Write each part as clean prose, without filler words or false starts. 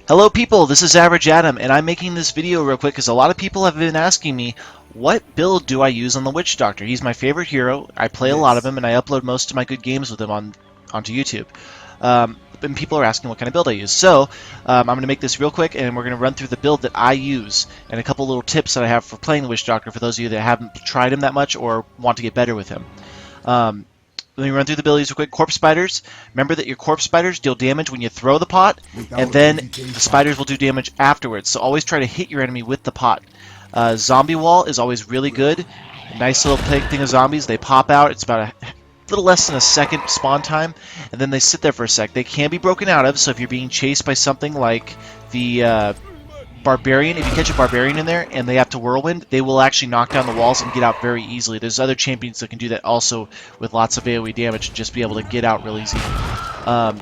Hello people, this is Average Adam, and I'm making this video real quick because a lot of people have been asking me, what build do I use on the Witch Doctor? He's my favorite hero, I play a lot of Yes. him, and I upload most of my good games with him onto YouTube. And people are asking what kind of build I use. So, I'm going to make this real quick, and we're going to run through the build that I use, and a couple little tips that I have for playing the Witch Doctor for those of you that haven't tried him that much or want to get better with him. Let me run through the abilities real quick. Corpse Spiders. Remember that your Corpse Spiders deal damage when you throw the pot, and then the spiders will do damage afterwards. So always try to hit your enemy with the pot. Zombie Wall is always really good. Nice little thing of zombies. They pop out. It's about a little less than a second spawn time, and then they sit there for a sec. They can be broken out of, so if you're being chased by something like the Barbarian, if you catch a Barbarian in there and they have to Whirlwind, they will actually knock down the walls and get out very easily. There's other champions that can do that also with lots of AoE damage and just be able to get out really easy. And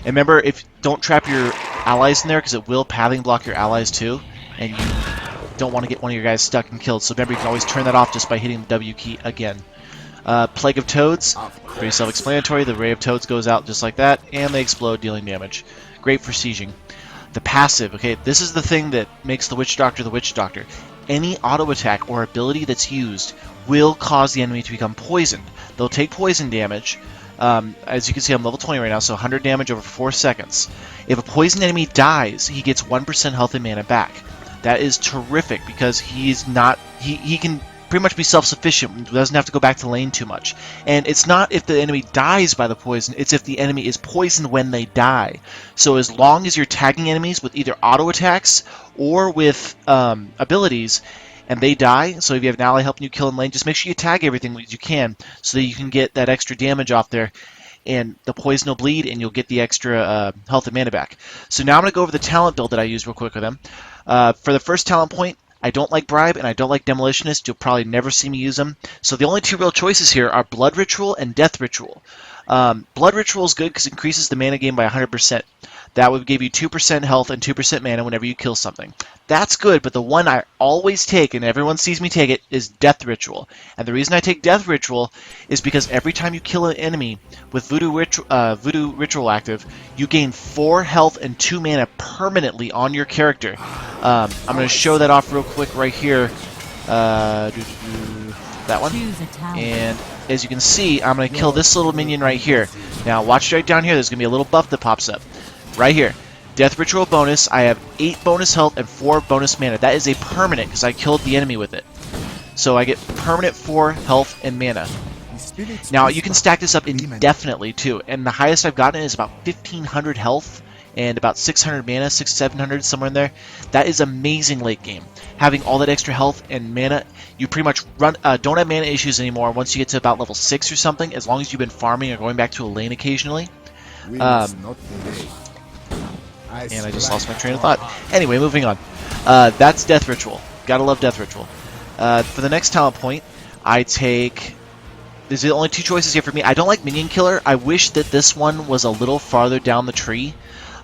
remember, don't trap your allies in there because it will pathing block your allies too, and you don't want to get one of your guys stuck and killed. So remember, you can always turn that off just by hitting the W key again. Plague of Toads, pretty self-explanatory. The Ray of Toads goes out just like that, and they explode, dealing damage. Great for sieging. The passive, okay, this is the thing that makes the Witch Doctor the Witch Doctor. Any auto attack or ability that's used will cause the enemy to become poisoned. They'll take poison damage. As you can see, I'm level 20 right now, so 100 damage over 4 seconds. If a poisoned enemy dies, he gets 1% health and mana back. That is terrific because he can pretty much be self-sufficient, doesn't have to go back to lane too much. And it's not if the enemy dies by the poison, it's if the enemy is poisoned when they die. So as long as you're tagging enemies with either auto attacks or with abilities, and they die, so if you have an ally helping you kill in lane, just make sure you tag everything as you can so that you can get that extra damage off there, and the poison will bleed and you'll get the extra health and mana back. So now I'm going to go over the talent build that I use real quick with them. For the first talent point, I don't like Bribe and I don't like Demolitionist. You'll probably never see me use them. So the only two real choices here are Blood Ritual and Death Ritual. Blood Ritual is good because it increases the mana gain by 100%. That would give you 2% health and 2% mana whenever you kill something. That's good, but the one I always take, and everyone sees me take it, is Death Ritual. And the reason I take Death Ritual is because every time you kill an enemy with Voodoo Ritual active, you gain 4 health and 2 mana permanently on your character. I'm going to show that off real quick right here. That one. And as you can see, I'm going to kill this little minion right here. Now watch right down here, there's going to be a little buff that pops up. Right here. Death Ritual bonus, I have 8 bonus health and 4 bonus mana. That is a permanent because I killed the enemy with it. So I get permanent 4 health and mana. Now you can stack this up indefinitely too, and the highest I've gotten is about 1500 health and about 600 mana, 700 somewhere in there. That is amazing late game. Having all that extra health and mana, you pretty much don't have mana issues anymore once you get to about level 6 or something, as long as you've been farming or going back to a lane occasionally. And I just lost my train of thought. Anyway, moving on. That's Death Ritual. Gotta love Death Ritual. For the next talent point, I take... There's the only two choices here for me. I don't like Minion Killer. I wish that this one was a little farther down the tree.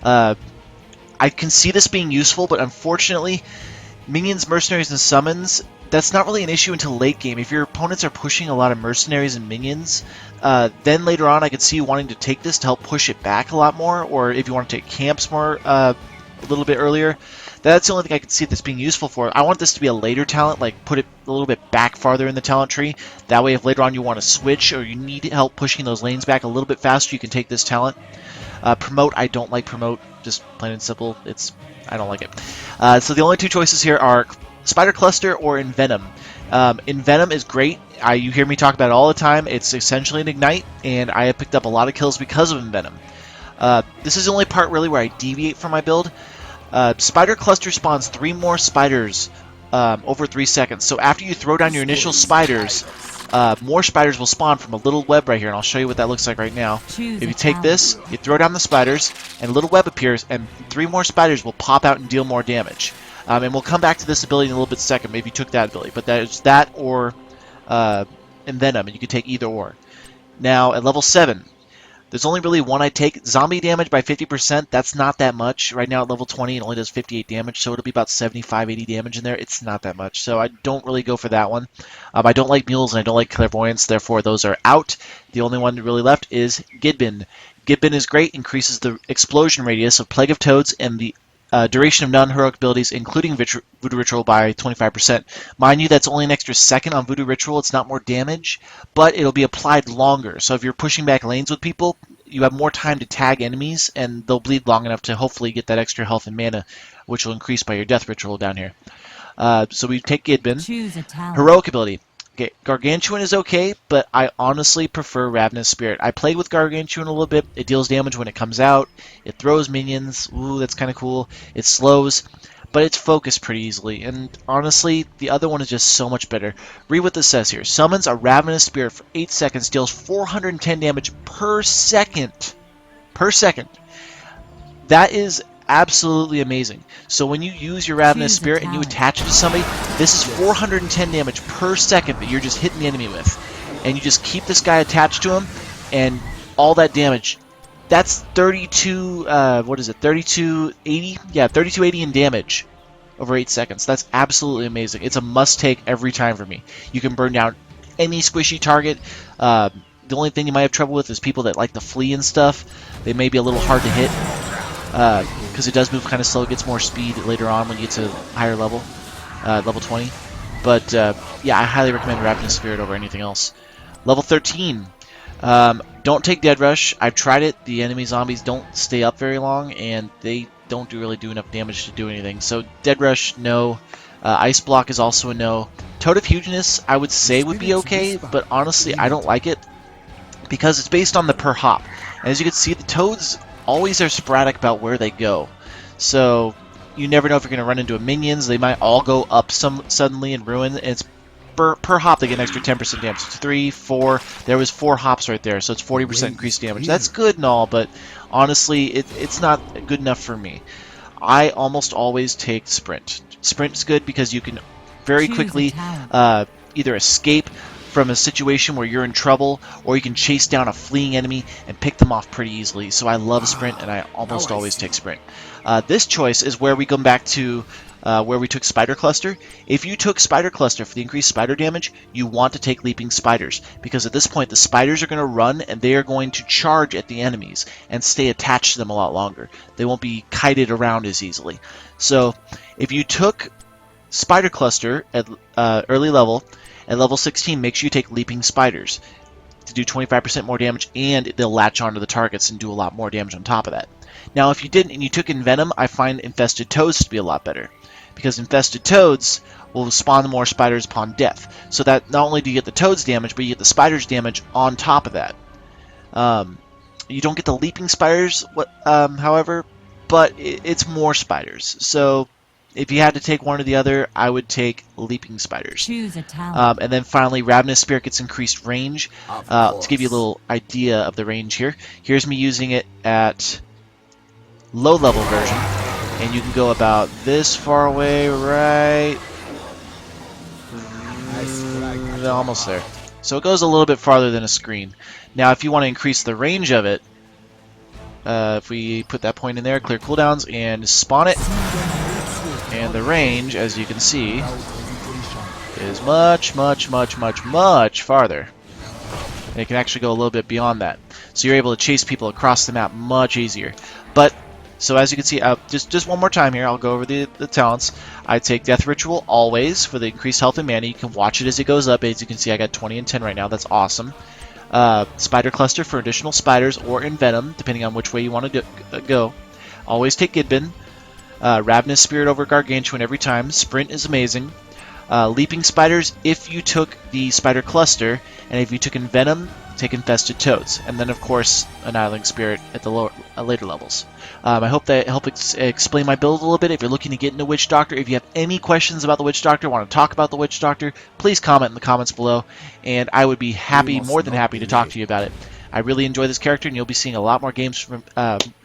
I can see this being useful, but unfortunately, Minions, Mercenaries, and Summons, that's not really an issue until late game. If your opponents are pushing a lot of Mercenaries and Minions, then later on I could see you wanting to take this to help push it back a lot more, or if you want to take camps more a little bit earlier. That's the only thing I could see this being useful for. I want this to be a later talent, like put it a little bit back farther in the talent tree. That way if later on you want to switch or you need help pushing those lanes back a little bit faster, you can take this talent. Promote, I don't like Promote, just plain and simple. I don't like it. So the only two choices here are Spider Cluster or Envenom. Envenom is great. You hear me talk about it all the time. It's essentially an Ignite, and I have picked up a lot of kills because of Envenom. This is the only part really where I deviate from my build. Spider Cluster spawns 3 more spiders over 3 seconds. So after you throw down your initial spiders, more spiders will spawn from a little web right here, and I'll show you what that looks like right now. If you take this, you throw down the spiders, and a little web appears, and 3 more spiders will pop out and deal more damage. And we'll come back to this ability in a little bit second, maybe you took that ability, but there's that or Envenom, and you can take either or. Now, at level 7, there's only really one I take. Zombie damage by 50%, that's not that much. Right now at level 20, it only does 58 damage, so it'll be about 75, 80 damage in there. It's not that much, so I don't really go for that one. I don't like Mules, and I don't like Clairvoyance, therefore those are out. The only one really left is Gidbin. Gidbin is great, increases the explosion radius of Plague of Toads and the duration of non-heroic abilities, including Voodoo Ritual, by 25%. Mind you, that's only an extra second on Voodoo Ritual. It's not more damage, but it'll be applied longer. So if you're pushing back lanes with people, you have more time to tag enemies, and they'll bleed long enough to hopefully get that extra health and mana, which will increase by your Death Ritual down here. So we take Gidbin. Choose a talent. Heroic ability. Okay, Gargantuan is okay, but I honestly prefer Ravenous Spirit. I played with Gargantuan a little bit. It deals damage when it comes out. It throws minions. Ooh, that's kind of cool. It slows, but it's focused pretty easily. And honestly, the other one is just so much better. Read what this says here. Summons a Ravenous Spirit for 8 seconds, deals 410 damage per second. Per second. That is absolutely amazing. So when you use your Ravenous Spirit and you attach it to somebody, this is 410 damage per second that you're just hitting the enemy with. And you just keep this guy attached to him, and all that damage, that's 3280? Yeah, 3280 in damage over 8 seconds. That's absolutely amazing. It's a must-take every time for me. You can burn down any squishy target. The only thing you might have trouble with is people that like to flee and stuff. They may be a little hard to hit. Because it does move kind of slow. It gets more speed later on when you get to higher level, level 20. But yeah, I highly recommend Ravenous Spirit over anything else. Level 13. Don't take Dead Rush. I've tried it. The enemy zombies don't stay up very long, and they don't really do enough damage to do anything. So Dead Rush, no. Ice Block is also a no. Toad of Hugeness, I would say would be okay, but honestly, I don't like it because it's based on the per hop. And as you can see, the Toads always are sporadic about where they go. So you never know if you're going to run into a minions. They might all go up suddenly and ruin. And it's per hop they get an extra 10% damage. It's 3, 4. There was 4 hops right there, so it's 40% increased damage. That's good and all, but honestly, it's not good enough for me. I almost always take Sprint. Sprint's good because you can very quickly either escape from a situation where you're in trouble, or you can chase down a fleeing enemy and pick them off pretty easily. So I love Sprint, and I almost always take Sprint. This choice is where we come back to where we took Spider Cluster. If you took Spider Cluster for the increased spider damage, you want to take Leaping Spiders, because at this point the spiders are going to run and they are going to charge at the enemies and stay attached to them a lot longer. They won't be kited around as easily. So if you took Spider Cluster at early level, at level 16, make sure you take Leaping Spiders to do 25% more damage, and they'll latch onto the targets and do a lot more damage on top of that. Now, if you didn't and you took Envenom, I find Infested Toads to be a lot better, because Infested Toads will spawn more spiders upon death. So that not only do you get the Toads damage, but you get the spiders damage on top of that. You don't get the Leaping Spiders, however, but it's more spiders. So if you had to take one or the other, I would take Leaping Spiders. Choose a talent. And then finally, Ravenous Spirit gets increased range. To give you a little idea of the range here, here's me using it at low level version, and you can go about this far away, right? Almost there. So it goes a little bit farther than a screen. Now, if you want to increase the range of it, if we put that point in there, clear cooldowns, and spawn it, and the range, as you can see, is much, much, much, much, much farther. And it can actually go a little bit beyond that. So you're able to chase people across the map much easier. But, so as you can see, just one more time here, I'll go over the talents. I take Death Ritual always for the increased health and mana. You can watch it as it goes up. As you can see, I got 20 and 10 right now. That's awesome. Spider Cluster for additional spiders, or Envenom, depending on which way you want to go. Always take Gidbin. Ravenous Spirit over Gargantuan every time. Sprint is amazing. Leaping Spiders if you took the Spider Cluster, and if you took Envenom, take Infested Toads. And then, of course, Annihilating Spirit at the later levels. I hope that helped explain my build a little bit. If you're looking to get into Witch Doctor, if you have any questions about the Witch Doctor, want to talk about the Witch Doctor, please comment in the comments below, and I would be happy, more than happy, to talk to you about it. I really enjoy this character, and you'll be seeing a lot more games from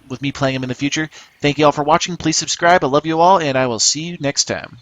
with me playing him in the future. Thank you all for watching. Please subscribe. I love you all, and I will see you next time.